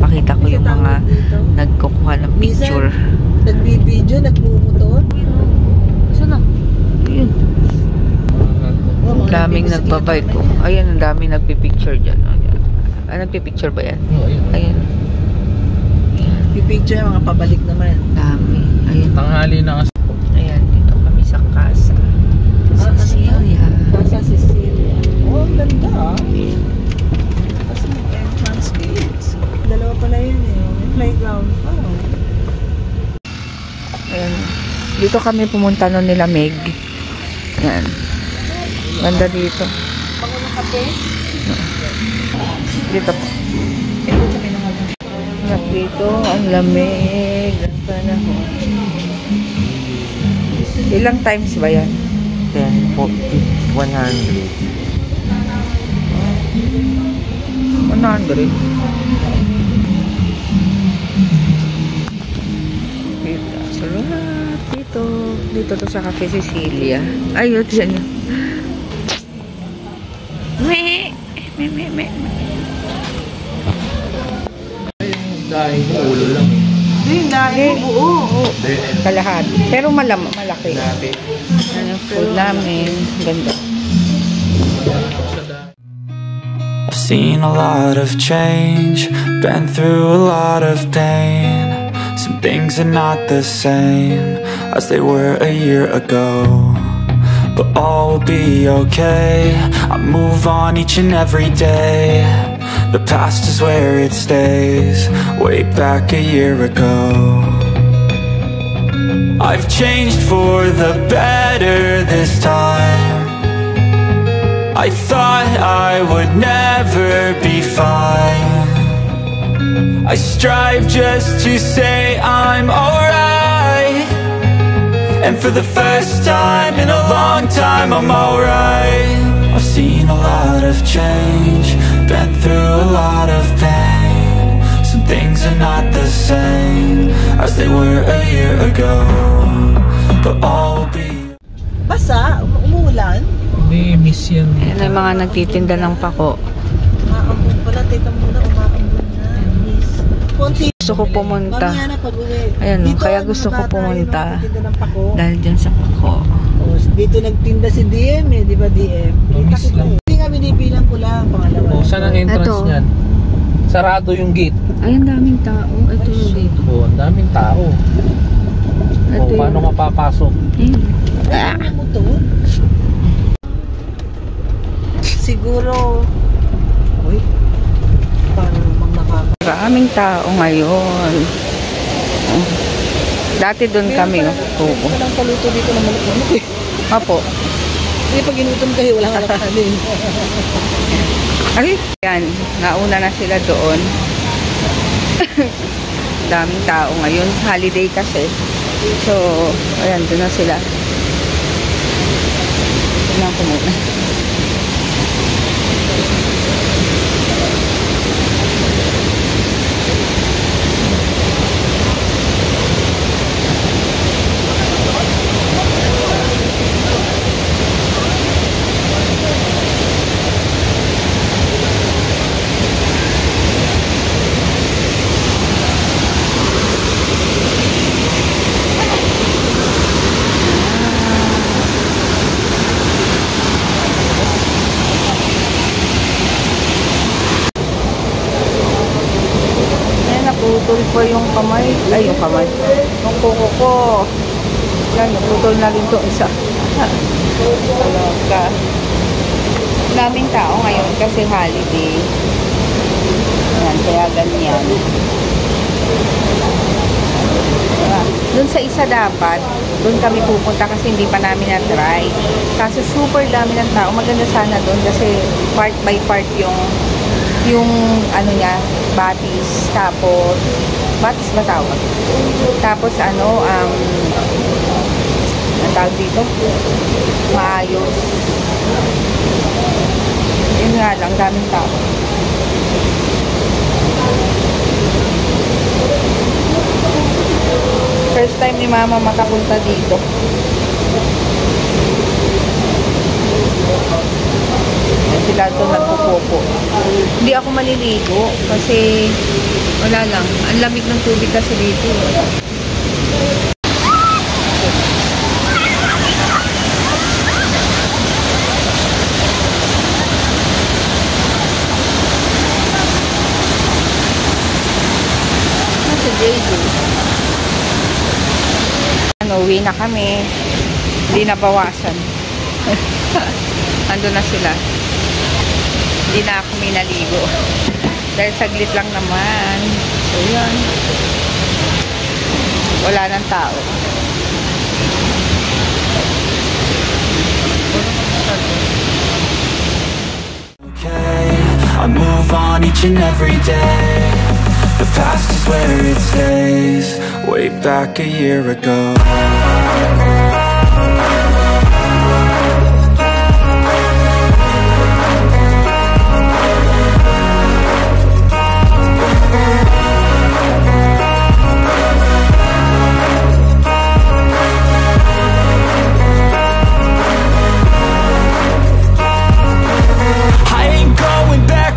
Papakita ko yung mga nagkukuha ng picture. Nagbibideo, nagmumotor. Saan na? Ayun. Ang daming nagbabike ko. Ayan, ang daming nagpipicture dyan. Nagpipicture ba yan? Ayan. Pipicture yung mga pabalik naman. Dami. Ayan. Tanghali na kasi. Ayan, dito kami sa Casa Cecilia. Casa Cecilia. Oh, ang ganda ah. Kasi may entrance gates. Dalawa pala yun eh. May playground. Oh. Ayan. Dito kami pumunta noon nila Meg. Ayan. Ganda dito. Pangulong kape? Dito po. Dito, ang lamig. Ang panahon. Ilang times ba yan? 10, 40, 100. 100. Dito to sa Cafe Cecilia. Ayun, dyan yun. Me. Dahil ulo lang eh. Hindi, dahil buo. Kalahati. Pero malaki. Ano, food namin. Ganda. I've seen a lot of change, been through a lot of pain. Some things are not the same as they were a year ago, but all will be okay. I move on each and every day. The past is where it stays, way back a year ago. I've changed for the better this time. I thought I would never be fine. I strive just to say I'm alright, and for the first time in a long time I'm alright. I've seen a lot of change, been through a lot of pain. Some things are not the same as they were a year ago, but all will be. Basa? Umuulan? Hindi, miss yan. Ayan ang mga nagtitinda ng pako. Umaambon pala. Teka muna, umaambon na. Miss. Konti. Gusto ko pumunta. Mamaya na pag-uwi. Ayan, Dito, kaya gusto ko bata, pumunta. yung nagtitinda ng pako. Dahil dyan sa pako. Oh, dito nagtinda si DM eh, di ba DM? Miss lang. Hindi nga binibilang ko lang, pangalawa. Oh, saan ang entrance Ito. niyan? Sarado yung gate. Ay, ang daming tao. Ito yung dito. Oh, ang daming tao. Ito Oh, paano nga papasok? Ano mo to? Siguro, uy, paano namang Maraming tao ngayon. Dati doon kami. Oo. Walang paluto dito na malukot eh. Apo. Hindi pag inutom kayo, walang alakanin. Ay, yan. Nauna na sila doon. Daming tao ngayon. Holiday kasi. So, ayan, doon na sila. Tignan ko muna. Naputol po yung kamay. Ay, yung kamay. Yung kuko ko. Yan, naputol na rin to isa. Talaga. Daming tao ngayon kasi holiday. Yan, kaya ganyan. Doon sa isa dapat, doon kami pupunta kasi hindi pa namin na-try. Kaso super dami ng tao. Maganda sana doon kasi part by part yung ano niya, batis, tapos batis ba tawag? Tapos ano, ang tawag dito, maayos. Yun nga lang, daming tao. First time ni mama makapunta dito. Sila ito nagpupopo. Hindi ako maliligo kasi Wala lang. Ang lamig ng tubig kasi dito. Nasa Jeju. Uwi na kami. Hindi na bawasan. Ando na sila. Hindi na ako minaligo. Dahil saglit lang naman. So, yun. Wala nang tao. Okay, I move on each and every day. The past is where it stays. Way back a year ago.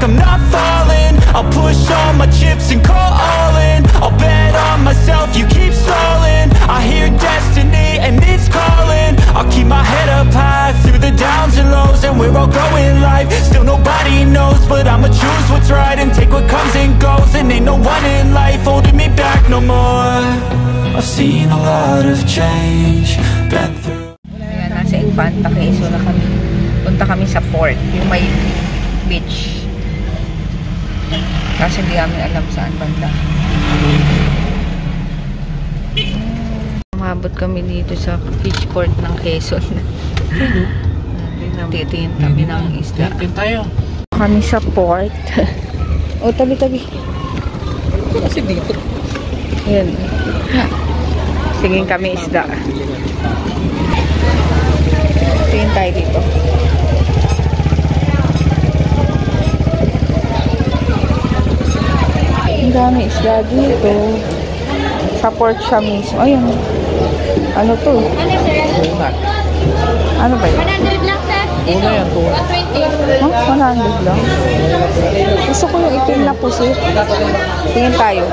I'm not falling. I'll push all my chips and call all in. I'll bet on myself, you keep stalling. I hear destiny and it's calling. I'll keep my head up high through the downs and lows. And we're all going live, still nobody knows. But I'ma choose what's right and take what comes and goes. And ain't no one in life holding me back no more. I've seen a lot of change, been through. Ayan, nasa Infanta Quezon na kami. Punta kami sa port, yung may beach. Kasi hindi namin alam saan banda. Umabot kami dito sa fish port ng Quezon. Titingin kami ng isda. Titingin tayo. Kami sa port. O, tabi-tabi. Kasi dito. Ayan. Tingin kami isda. Tingin tayo dito. Ang dami isda dito. Sa port siya mismo. Ayun. Ano to? Tuna. Ano ba yun? 100 lang, sir. Tuna yan, tuna. 120. 100 lang. Gusto ko yung itim na pusit. Tingin tayo.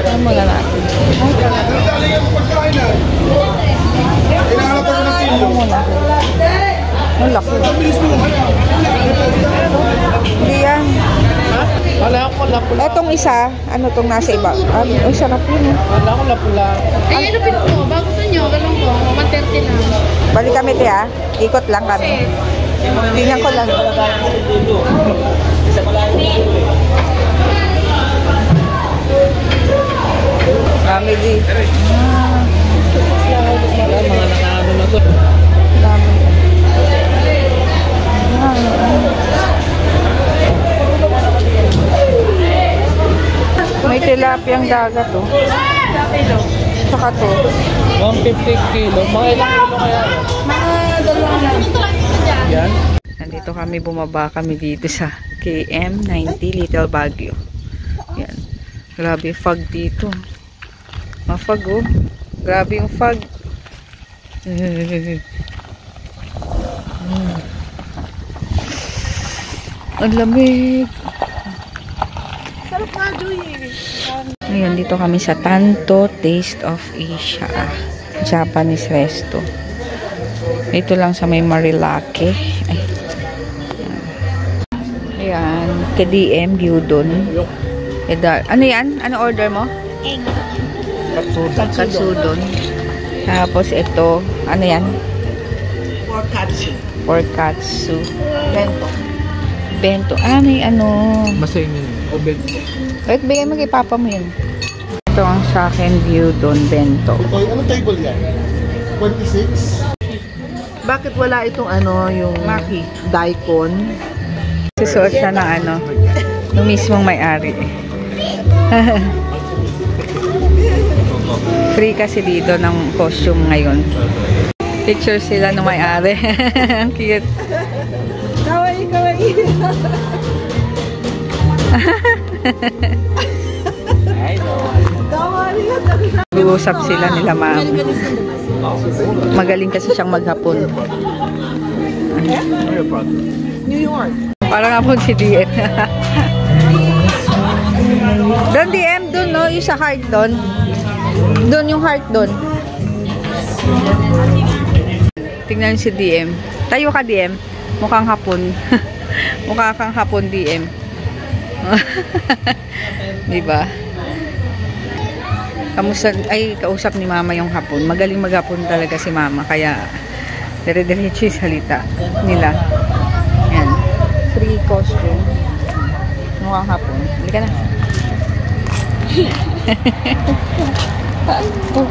Ano muna natin? Ano muna? Ang laki. Hindi yan. Ha? Wala ko lapula. Etong isa, ano tong nasa iba? Ay, sarap yun. Wala ko lapula. Ay, ano pin po? Bago sa inyo, ganun po. 130 lang. Balik kami, te, ha? Ikot lang kami. Tingnan ko lang. Family. Wala, mga nakaano na to. Dami. May tilapiyang dagat, oh. Saka to. 150 kilo. Mga ilang kilo kaya? Yan. Nandito kami, bumaba kami dito sa KM90 Little Baguio. Yan. Grabe fog dito. Mafog, oh. Grabe yung fog. Ang lamig. Sarap nga, Joy. Ngayon, dito kami sa Tanto Taste of Asia. Japanese resto. Ito lang sa may Marilake. Ay. Ayan. KDM, gyudon. Ano yan? Ano order mo? Egg. Katsudon. Tapos ito, ano yan? Pork katsu. Bento. Bento. Ah, may ano. Masay yun. O bento. Wait, bigay mo kay papa mo yun. Ito ang sa akin gyudon bento. Ano table yan? 26? Bakit wala itong ano, yung Maki. daikon? Susuot siya ng ano, yung mismong may-ari. Free kasi dito ng costume ngayon. Picture sila ng may-ari. Ang cute. Kawaii, kawaii. Uusap sila nila ma'am. Magaling kasi siyang maghapon. New York. Parang hapon si DM. Doon DM, doon no? Yung sa heart doon. Doon yung heart doon. Tingnan si DM. Tayo ka DM. Mukhang hapon. Mukha kang hapon DM. Diba? Kamusta, ay kausap ni mama yung hapon. Magaling maghapon talaga si mama. Kaya dire-diretso yung salita nila. Yan. Free costume. Mukhang hapon. Hindi ka na. Oh,